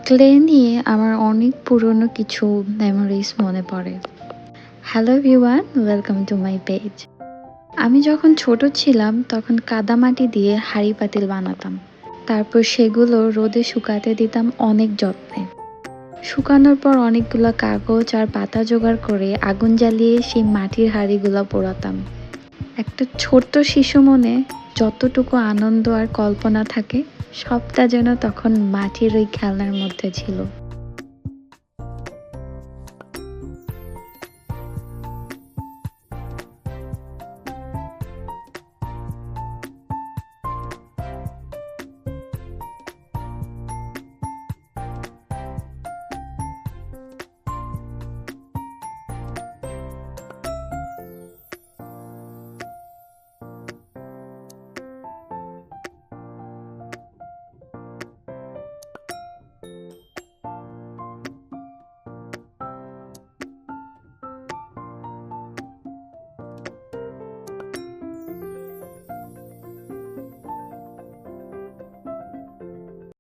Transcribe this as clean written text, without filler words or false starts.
Clay নিয়ে আমার অনেক পুরনো কিছু মেমোরিজ মনে পড়ে। Hello everyone, welcome to my page. আমি যখন ছোট ছিলাম তখন কাদামাটি দিয়ে হাঁড়ি পাতিল বানাতাম। তারপর সেগুলো রোদে শুকাতে দিতাম অনেক যত্নে। শুকানোর পর অনেকগুলো কাগজ আর পাতা জোগাড় করে আগুন জ্বালিয়ে সেই মাটির হাঁড়িগুলো পোড়াতাম। একটা ছোট্ট শিশু মনে যতটুকু আনন্দ আর কল্পনা থাকে সবটা যেন তখন মাটির ওই খেলনার মধ্যে ছিল।